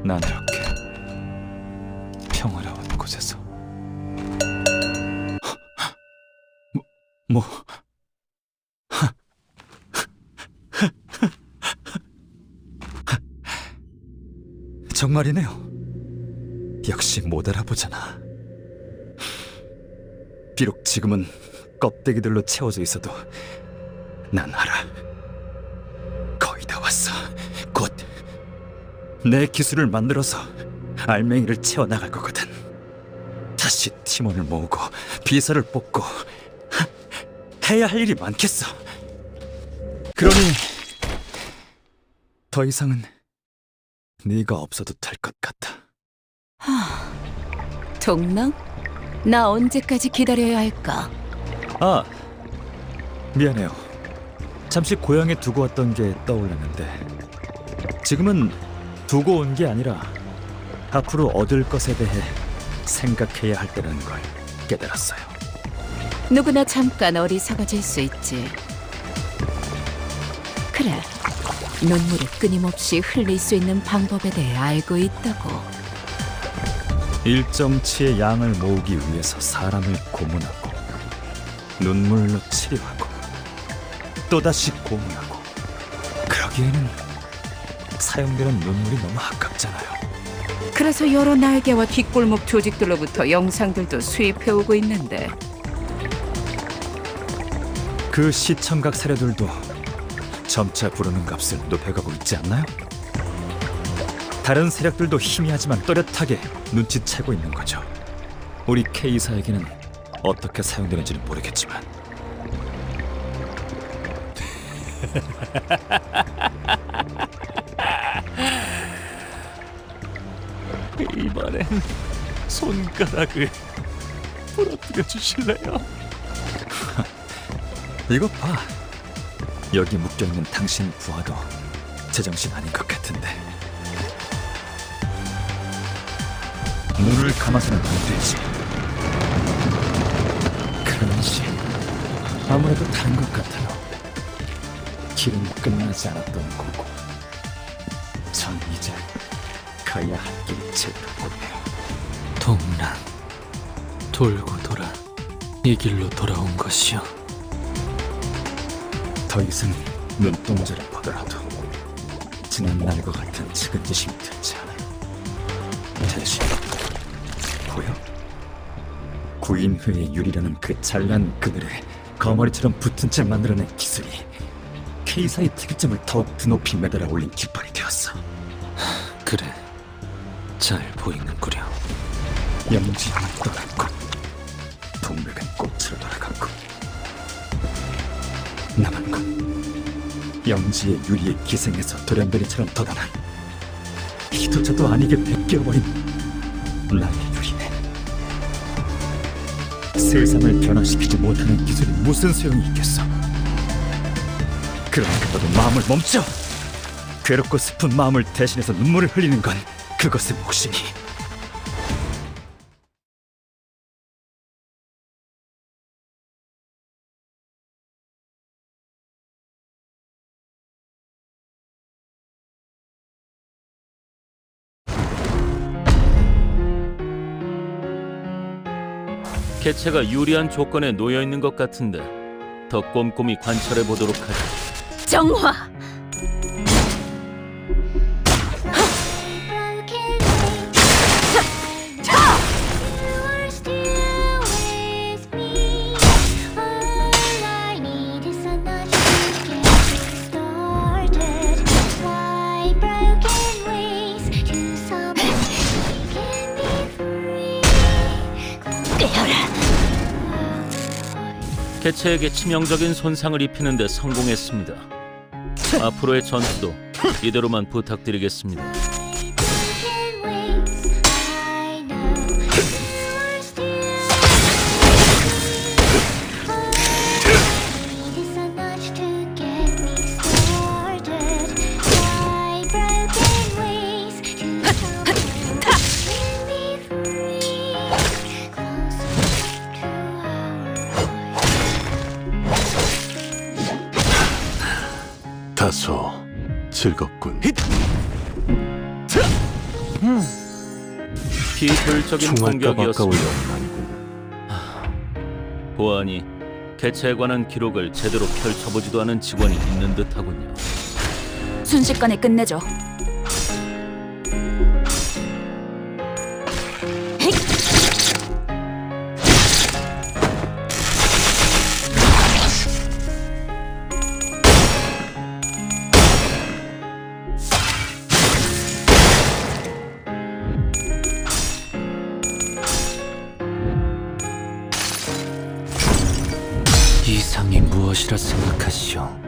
난 이렇게 평화로운 곳에서 뭐 정말이네요. 역시 못 알아보잖아. 비록 지금은 껍데기들로 채워져 있어도 난 알아. 거의 다 왔어. 곧 내 기술을 만들어서 알맹이를 채워나갈 거거든. 다시 팀원을 모으고 비서를 뽑고 해야 할 일이 많겠어. 그러니 더 이상은 네가 없어도 될 것 같아. 동랑? 나 언제까지 기다려야 할까? 아, 미안해요. 잠시 고향에 두고 왔던 게 떠올랐는데 지금은 두고 온 게 아니라 앞으로 얻을 것에 대해 생각해야 할 때라는 걸 깨달았어요. 누구나 잠깐 어리석어질 수 있지. 그래, 눈물을 끊임없이 흘릴 수 있는 방법에 대해 알고 있다고. 일정치의 양을 모으기 위해서 사람을 고문하고 눈물로 치료하고 또다시 고문하고, 그러기에는 사용되는 눈물이 너무 아깝잖아요. 그래서 여러 날개와 뒷골목 조직들로부터 영상들도 수입해오고 있는데 그 시청각 사료들도 점차 부르는 값을 높여가고 있지 않나요? 다른 세력들도 희미하지만 또렷하게 눈치채고 있는 거죠. 우리 K사에게는 어떻게 사용되는지는 모르겠지만 이번엔 손가락을 부러뜨려 주실래요? 이것 봐. 여기 묶여있는 당신 부하도 제정신 아닌 것 같은데. 눈을 감아서는 안 되지. 그런지 아무래도 다른 것 같아요. 길은 끝나지 않았던 거고 전 이제 가야 할 길이 제도고요. 동란, 돌고 돌아 이 길로 돌아온 것이요. 더 이상 눈동자를 보더라도 지난 날과 같은 측은지심이 들지 않아요. 대신 보여? 구인회의 유리라는 그 잘난 그늘에 거머리처럼 붙은 채 만들어낸 기술이 K사의 특이점을 더욱 드높이 매달아 올린 깃발이 되었어. 그래, 잘 보이는구려. 영지는 떠났고 동맥은 꽃으로 돌아갔고 남은 건 영지의 유리에 기생해서 돌연변이처럼 돋아난 이도저도 아니게 베껴버린 나의 유리네. 세상을 변화시키지 못하는 기술이 무슨 소용이 있겠어. 그러니까 너도 마음을 멈춰. 괴롭고 슬픈 마음을 대신해서 눈물을 흘리는 건 그것의 몫이니. 개체가 유리한 조건에 놓여 있는 것 같은데 더 꼼꼼히 관찰해 보도록 하자. 정화! 개체에게 치명적인 손상을 입히는 데 성공했습니다. 앞으로의 전투도 이대로만 부탁드리겠습니다. 다소 즐겁군. 비효율적인 총알값 아까울 공격이었습니다. 영은 아니고. 보아하니 개체에 관한 기록을 제대로 펼쳐보지도 않은 직원이 있는 듯하군요. 순식간에 끝내죠. 이상이 무엇이라 생각하시오?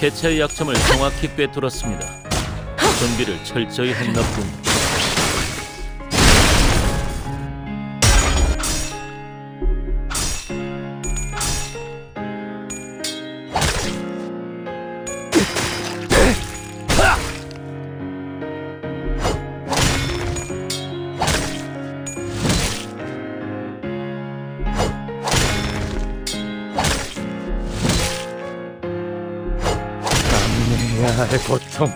개체의 약점을 정확히 꿰뚫었습니다. 준비를 철저히 했나 봅니다. 나의 고통.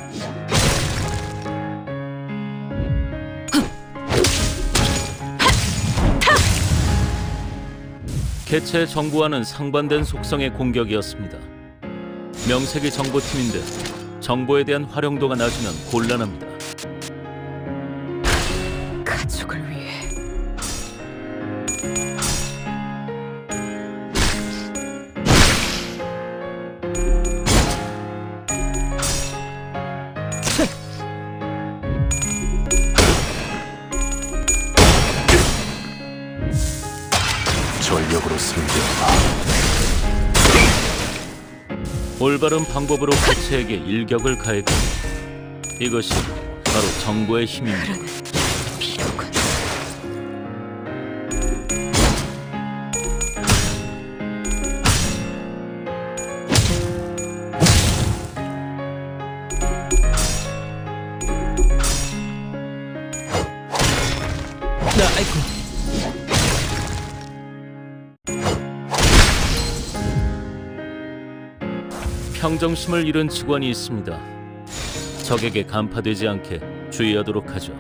개체의 정보와는 상반된 속성의 공격이었습니다. 명색이 정보팀인데 정보에 대한 활용도가 낮으면 곤란합니다. 가족을 위해 전력으로 승리하라. 올바른 방법으로 개체에게 일격을 가했고 이것이 바로 정보의 힘입니다. 비로군. 평정심을 잃은 직원이 있습니다. 적에게 간파되지 않게 주의하도록 하죠.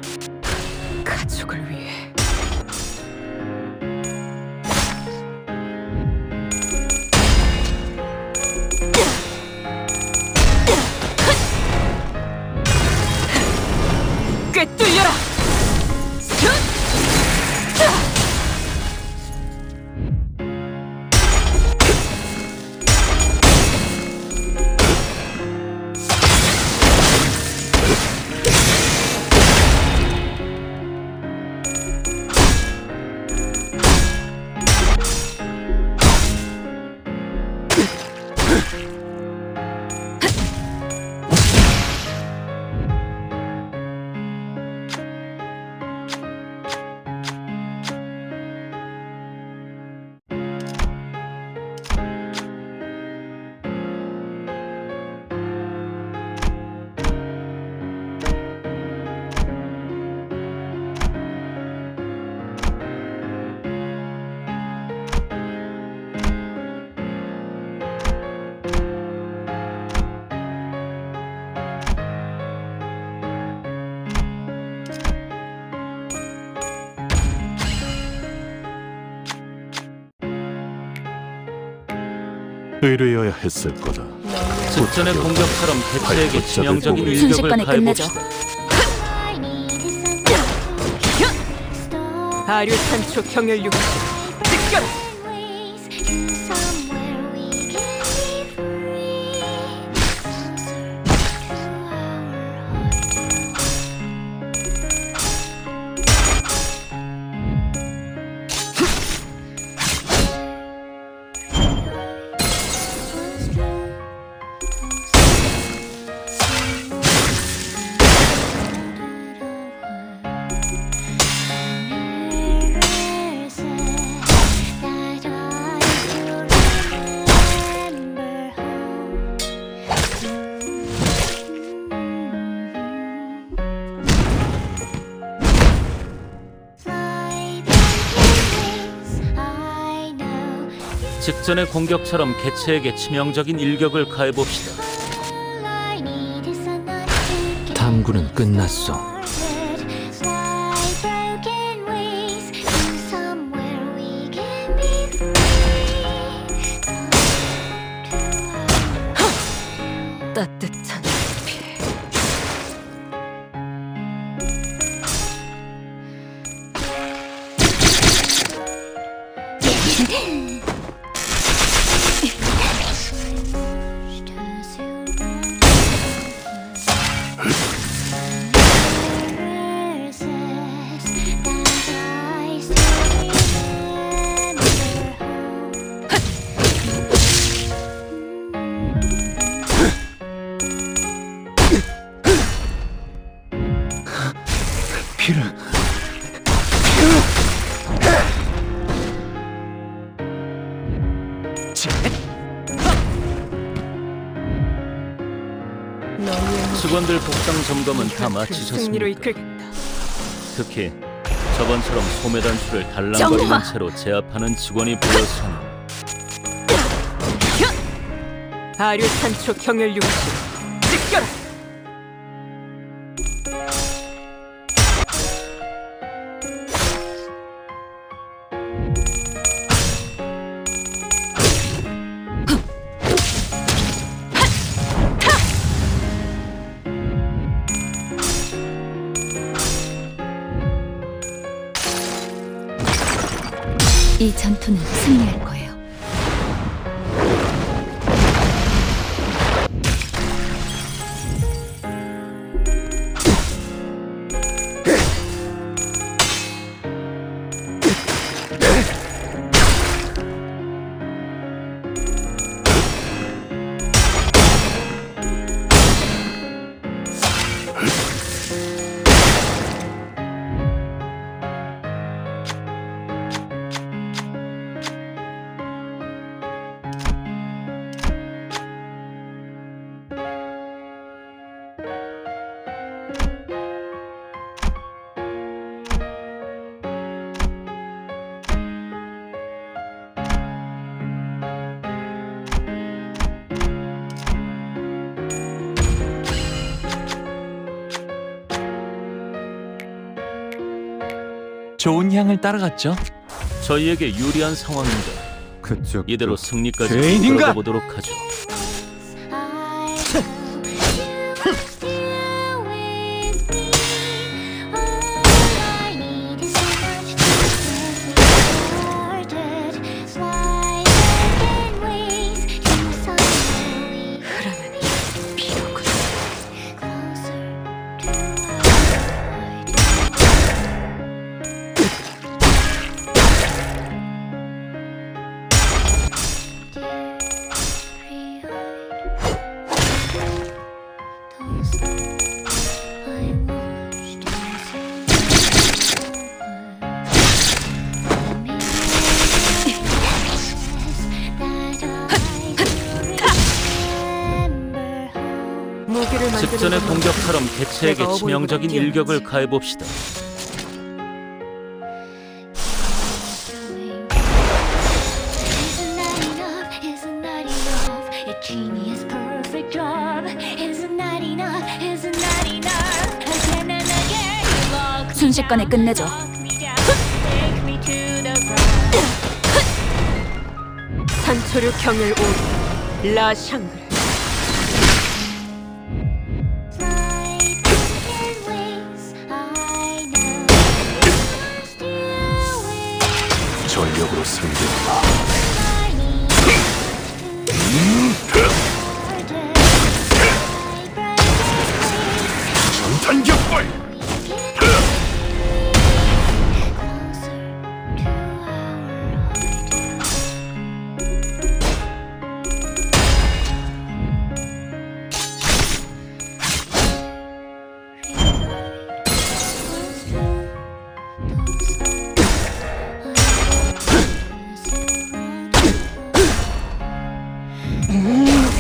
가족을 위해 꿰뚫려라. 의뢰여야 했을 거다. 직전의 공격처럼 개체에게 치명적인 일격을 순식간에 끝내죠. 가해봅시다. 아류탄초 경혈육 직결. 직전의 공격처럼 개체에게 치명적인 일격을 가해봅시다. 탐구는 끝났어. 따뜻한 피. 직원들 복장 점검은 다 마치셨습니까? 특히 저번처럼 소매 단추를 달랑거리는 채로 제압하는 직원이 보여서는 아류탄초 경혈 용시 직결. 이 전투는 승리할 거예요. 좋은 향을 따라갔죠. 저희에게 유리한 상황인데 그쪽 이대로 승리까지 죄인인가? 이끌어 보도록 하죠. 직전의 공격처럼 개체에게 치명적인 일격을 가해봅시다. 순식간에 끝내죠. 산초류 경혈 오 라샹글. 전력으로 승리했다. 전탄격발!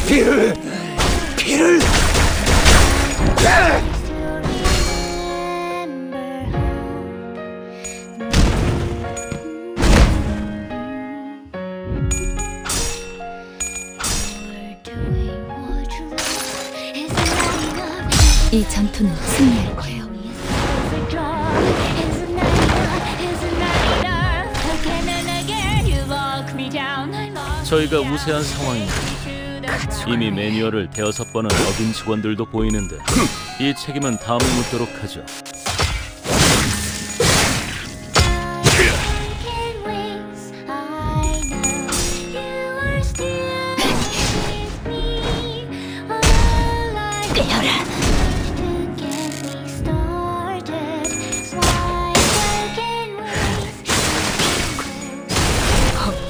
피를! 이 전투는 승리할 거예요. 저희가 우세한 상황입니다. 이미 매뉴얼을 대여섯 번은 어긴 직원들도 보이는데 이 책임은 다음에 묻도록 하죠.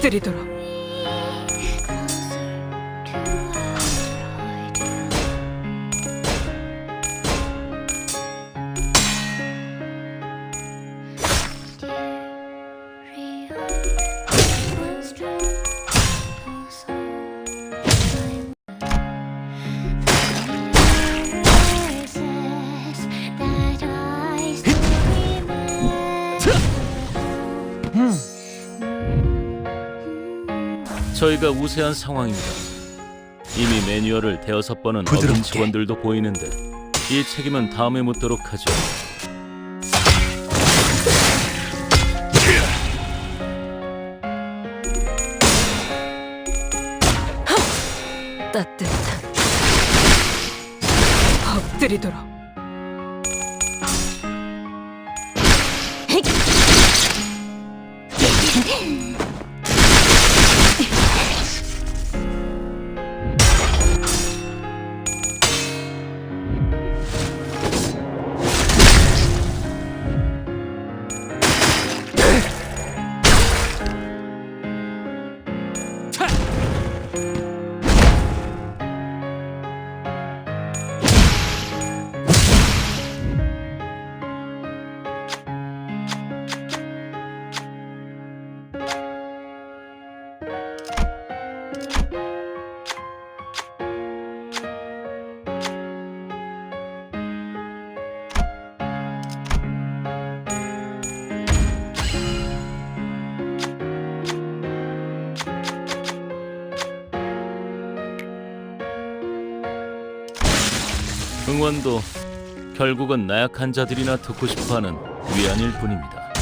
엎드리도록. 저희가 우세한 상황입니다. 이미 매뉴얼을 대여섯 번은 어긴 부드럽게. 직원들도 보이는데 이 책임은 다음에 묻도록 하죠. 따뜻한 엎드리도록. 응원도 결국은 나약한 자들이나 듣고 싶어하는 위안일 뿐입니다.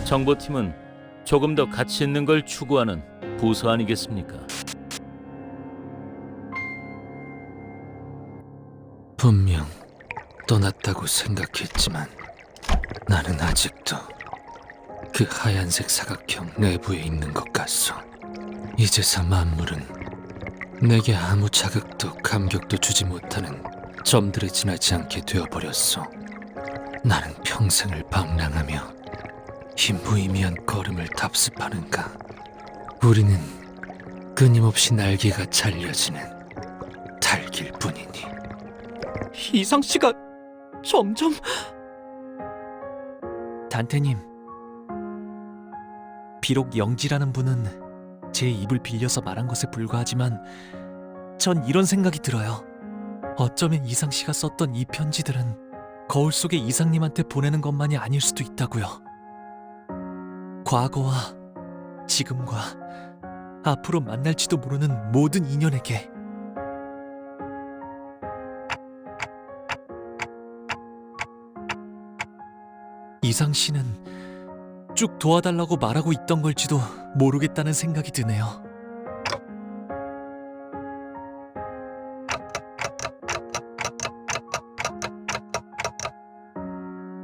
정보팀은 조금 더 가치 있는 걸 추구하는 부서 아니겠습니까? 분명 떠났다고 생각했지만 나는 아직도 그 하얀색 사각형 내부에 있는 것 같소. 이제서 만물은 내게 아무 자극도 감격도 주지 못하는 점들에 지나지 않게 되어버렸소. 나는 평생을 방랑하며 이 무의미한 걸음을 답습하는가. 우리는 끊임없이 날개가 잘려지는 달길 뿐이니. 이상 씨가 점점... 단테님, 비록 영지라는 분은 제 입을 빌려서 말한 것에 불과하지만 전 이런 생각이 들어요. 어쩌면 이상 씨가 썼던 이 편지들은 거울 속에 이상님한테 보내는 것만이 아닐 수도 있다고요. 과거와 지금과 앞으로 만날지도 모르는 모든 인연에게. 이상 씨는 쭉 도와달라고 말하고 있던 걸지도 모르겠다는 생각이 드네요.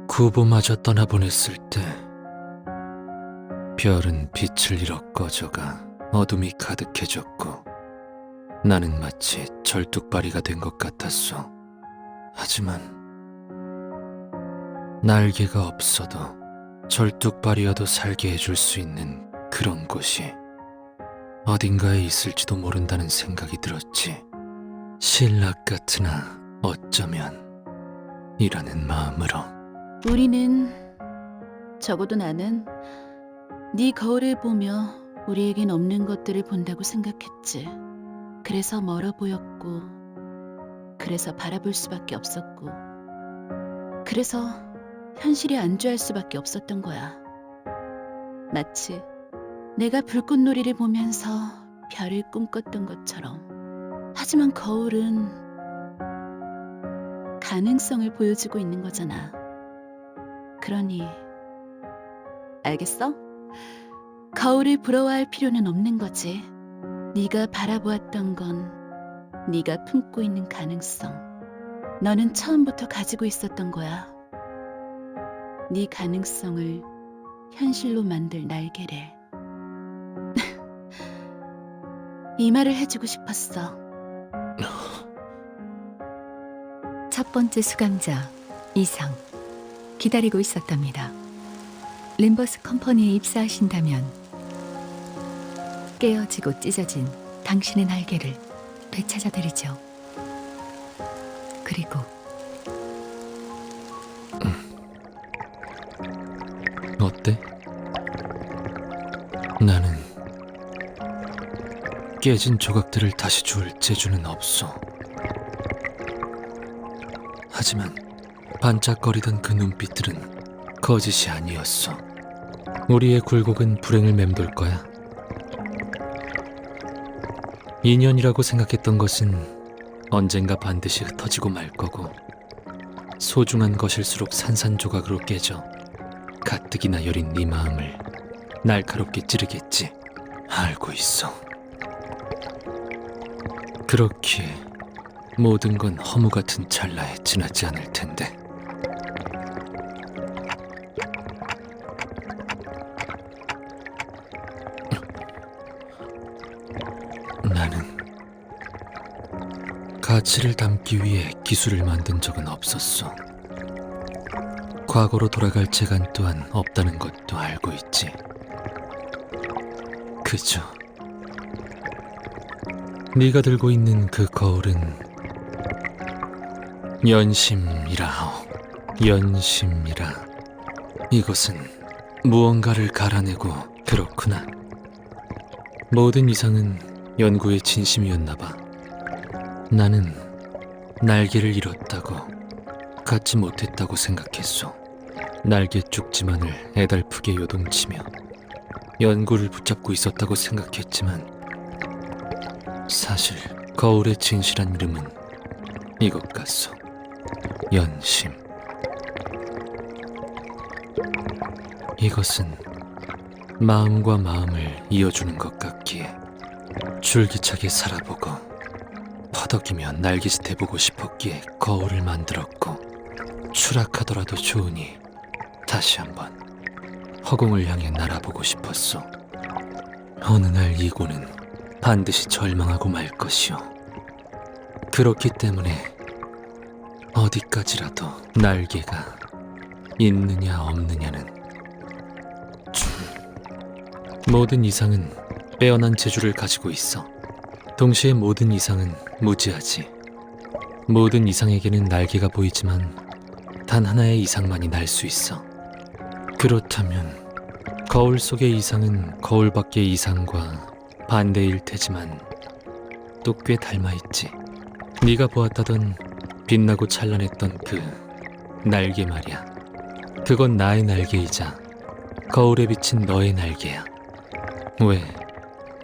구보마저 떠나보냈을 때 별은 빛을 잃어 꺼져가 어둠이 가득해졌고 나는 마치 절뚝발이가 된 것 같았소. 하지만 날개가 없어도 절뚝발이어도 살게 해줄 수 있는 그런 곳이 어딘가에 있을지도 모른다는 생각이 들었지. 신락 같으나 어쩌면 이라는 마음으로. 우리는, 적어도 나는 네 거울을 보며 우리에겐 없는 것들을 본다고 생각했지. 그래서 멀어 보였고, 그래서 바라볼 수밖에 없었고, 그래서 현실에 안주할 수밖에 없었던 거야. 마치 내가 불꽃놀이를 보면서 별을 꿈꿨던 것처럼. 하지만 거울은 가능성을 보여주고 있는 거잖아. 그러니 알겠어? 거울을 부러워할 필요는 없는 거지. 네가 바라보았던 건 네가 품고 있는 가능성. 너는 처음부터 가지고 있었던 거야. 네 가능성을 현실로 만들 날개를. 이 말을 해주고 싶었어. 첫 번째 수감자 이상 기다리고 있었답니다. 림버스 컴퍼니에 입사하신다면 깨어지고 찢어진 당신의 날개를 되찾아드리죠. 그리고 어때? 나는 깨진 조각들을 다시 줄 재주는 없어. 하지만 반짝거리던 그 눈빛들은 거짓이 아니었어. 우리의 굴곡은 불행을 맴돌 거야. 인연이라고 생각했던 것은 언젠가 반드시 흩어지고 말 거고, 소중한 것일수록 산산조각으로 깨져 가뜩이나 여린 네 마음을 날카롭게 찌르겠지. 알고 있어. 그렇기에 모든 건 허무 같은 찰나에 지나지 않을 텐데. 나는 가치를 담기 위해 기술을 만든 적은 없었어. 과거로 돌아갈 재간 또한 없다는 것도 알고 있지. 그저 네가 들고 있는 그 거울은 연심이라오. 연심이라. 이것은 무언가를 갈아내고. 그렇구나. 모든 이상은 연구의 진심이었나 봐. 나는 날개를 잃었다고, 갖지 못했다고 생각했어. 날개 쪽지만을 애달프게 요동치며 연구를 붙잡고 있었다고 생각했지만, 사실 거울의 진실한 이름은 이것 같소. 연심. 이것은 마음과 마음을 이어주는 것 같기에 줄기차게 살아보고 퍼덕이며 날개짓 해보고 싶었기에 거울을 만들었고, 추락하더라도 좋으니 다시 한번 허공을 향해 날아보고 싶었어. 어느 날 이고는 반드시 절망하고 말 것이오. 그렇기 때문에 어디까지라도 날개가 있느냐 없느냐는 모든 이상은 빼어난 재주를 가지고 있어. 동시에 모든 이상은 무지하지. 모든 이상에게는 날개가 보이지만 단 하나의 이상만이 날 수 있어. 그렇다면 거울 속의 이상은 거울 밖의 이상과 반대일 테지만 또 꽤 닮아있지. 네가 보았다던 빛나고 찬란했던 그 날개 말이야. 그건 나의 날개이자 거울에 비친 너의 날개야. 왜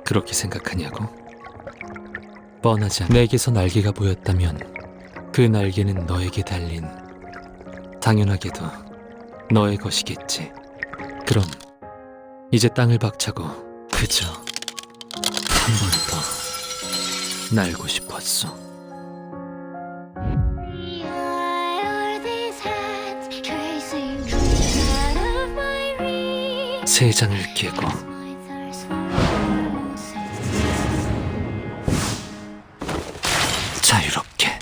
그렇게 생각하냐고? 뻔하지 않아. 내게서 날개가 보였다면 그 날개는 너에게 달린, 당연하게도 너의 것이겠지. 그럼 이제 땅을 박차고 그저 한 번 더 날고 싶었어. 세 장을 깨고 자유롭게.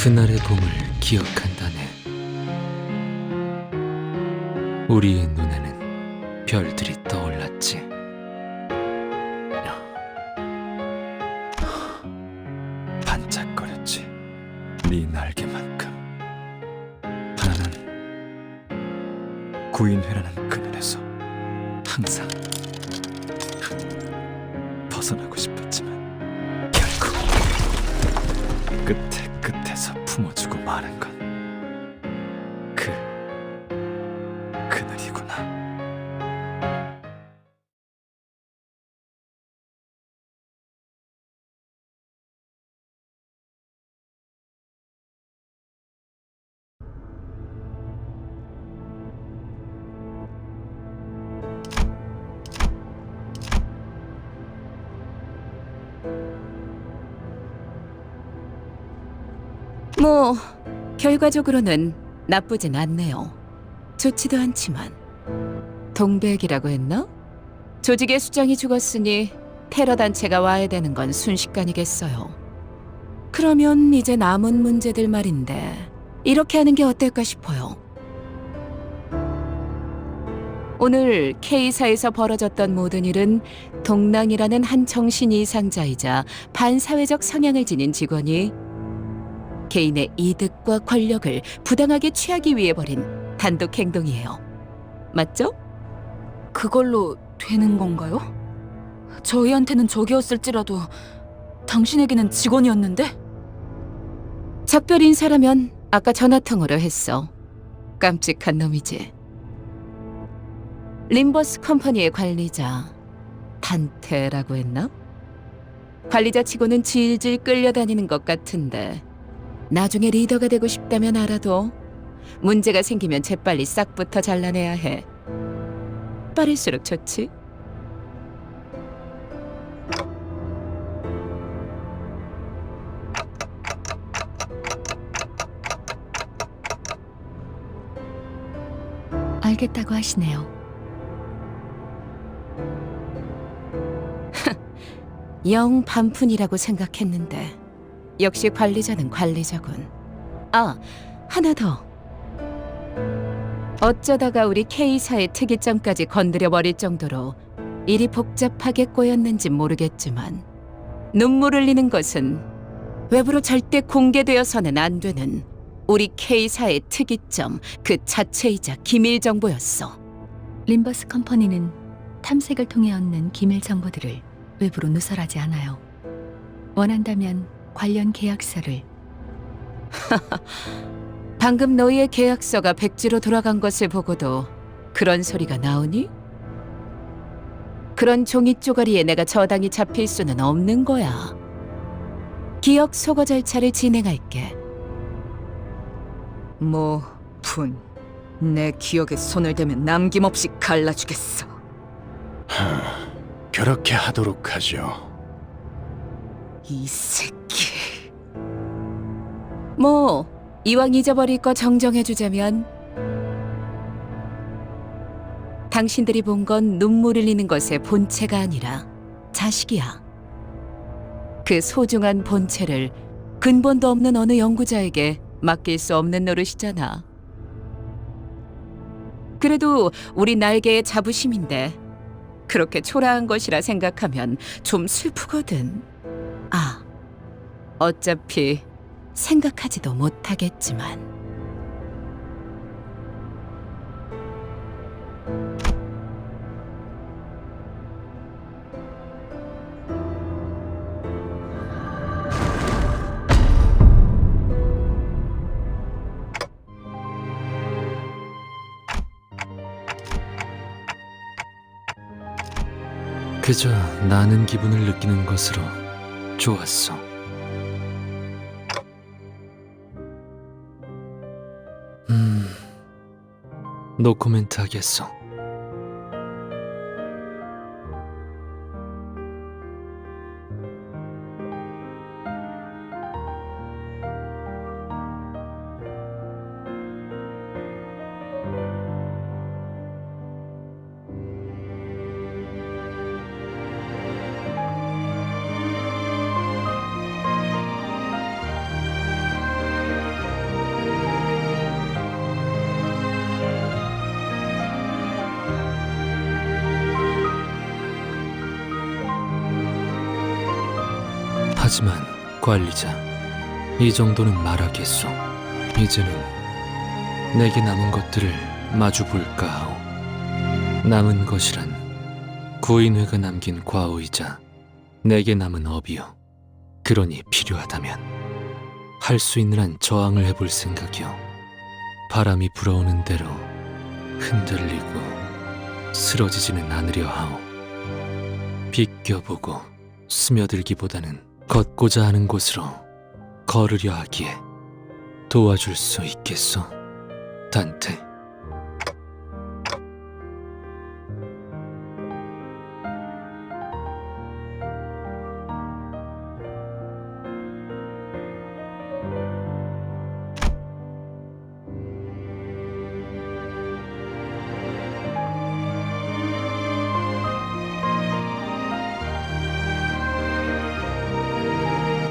그날의 봄을 기억한다네. 우리의 눈에는 별들이 떠올랐지. 반짝거렸지. 네 날개만큼. 구인회라는 그늘에서 항상 벗어나고 싶었지만 결국 끝에서 품어주고 마는 건 그늘이구나. 뭐 결과적으로는 나쁘진 않네요. 좋지도 않지만 동백이라고 했나? 조직의 수장이 죽었으니 테러 단체가 와야 되는 건 순식간이겠어요. 그러면 이제 남은 문제들 말인데 이렇게 하는 게 어떨까 싶어요. 오늘 K사에서 벌어졌던 모든 일은 동랑이라는 한 정신 이상자이자 반사회적 성향을 지닌 직원이 개인의 이득과 권력을 부당하게 취하기 위해 벌인 단독 행동이에요. 맞죠? 그걸로 되는 건가요? 저희한테는 적이었을지라도 당신에게는 직원이었는데? 작별 인사라면 아까 전화통화로 했어. 깜찍한 놈이지. 림버스 컴퍼니의 관리자 단테라고 했나? 관리자치고는 질질 끌려다니는 것 같은데 나중에 리더가 되고 싶다면 알아도 문제가 생기면 재빨리 싹부터 잘라내야 해. 빠를수록 좋지. 알겠다고 하시네요. 영 반푼이라고 생각했는데 역시 관리자는 관리자군. 아, 하나 더. 어쩌다가 우리 K사의 특이점까지 건드려버릴 정도로 일이 복잡하게 꼬였는지 모르겠지만 눈물 흘리는 것은 외부로 절대 공개되어서는 안 되는 우리 K사의 특이점 그 자체이자 기밀 정보였어. 림버스 컴퍼니는 탐색을 통해 얻는 기밀 정보들을 외부로 누설하지 않아요. 원한다면 관련 계약서를. 방금 너희의 계약서가 백지로 돌아간 것을 보고도 그런 소리가 나오니? 그런 종이 쪼가리에 내가 저당이 잡힐 수는 없는 거야. 기억 소거 절차를 진행할게. 내 기억에 손을 대면 남김없이 갈라주겠어. 그렇게 하도록 하죠. 이 새끼. 이왕 잊어버릴 거 정정해주자면 당신들이 본 건 눈물 흘리는 것의 본체가 아니라 자식이야. 그 소중한 본체를 근본도 없는 어느 연구자에게 맡길 수 없는 노릇이잖아. 그래도 우리 날개의 자부심인데 그렇게 초라한 것이라 생각하면 좀 슬프거든. 아, 어차피 생각하지도 못하겠지만. 그저 나는 기분을 느끼는 것으로 좋았어. 노코멘트 하겠어. 하지만 관리자, 이 정도는 말하겠소. 이제는 내게 남은 것들을 마주 볼까 하오. 남은 것이란 구인회가 남긴 과오이자 내게 남은 업이요. 그러니 필요하다면 할 수 있는 한 저항을 해볼 생각이요. 바람이 불어오는 대로 흔들리고 쓰러지지는 않으려 하오. 비껴보고 스며들기보다는 걷고자 하는 곳으로 걸으려 하기에 도와줄 수 있겠소, 단테?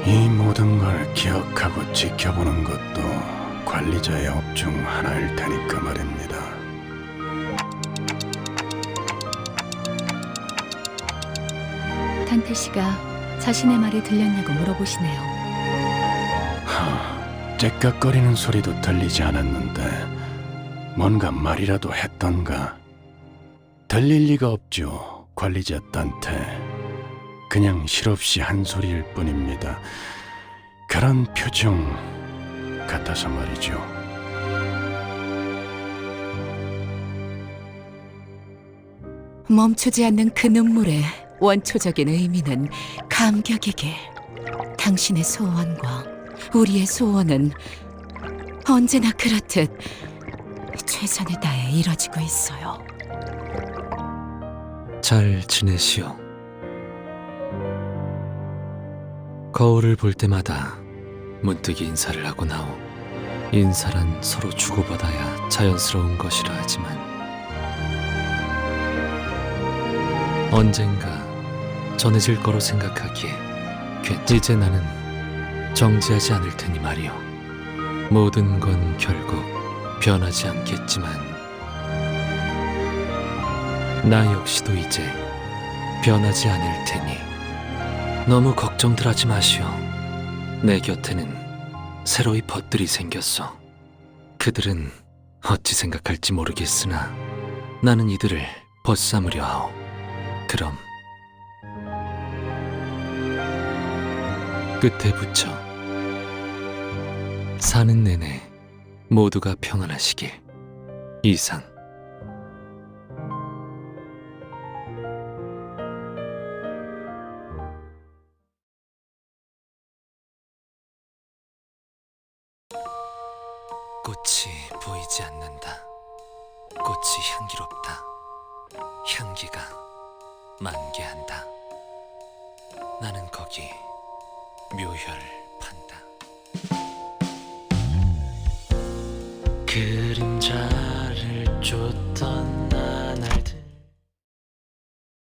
이 모든 걸 기억하고 지켜보는 것도 관리자의 업 중 하나일 테니까 말입니다. 탄태 씨가 자신의 말이 들렸냐고 물어보시네요. 째깍거리는 소리도 들리지 않았는데 뭔가 말이라도 했던가? 들릴 리가 없죠, 관리자 딴테. 그냥 실없이 한 소리일 뿐입니다. 그런 표정 같아서 말이죠. 멈추지 않는 그 눈물의 원초적인 의미는 감격이길. 당신의 소원과 우리의 소원은 언제나 그렇듯 최선을 다해 이뤄지고 있어요. 잘 지내시오. 거울을 볼 때마다 문득 인사를 하고 나오. 인사란 서로 주고받아야 자연스러운 것이라 하지만 언젠가 전해질 거로 생각하기에 이제 나는 정지하지 않을 테니 말이오. 모든 건 결국 변하지 않겠지만 나 역시도 이제 변하지 않을 테니 너무 걱정들 하지 마시오. 내 곁에는 새로이 벗들이 생겼어. 그들은 어찌 생각할지 모르겠으나 나는 이들을 벗삼으려 하오. 그럼 끝에 붙여 사는 내내 모두가 평안하시길. 이상. 꽃이 보이지 않는다. 꽃이 향기롭다. 향기가 만개한다. 나는 거기 묘혈을 판다. 그림자를 쫓던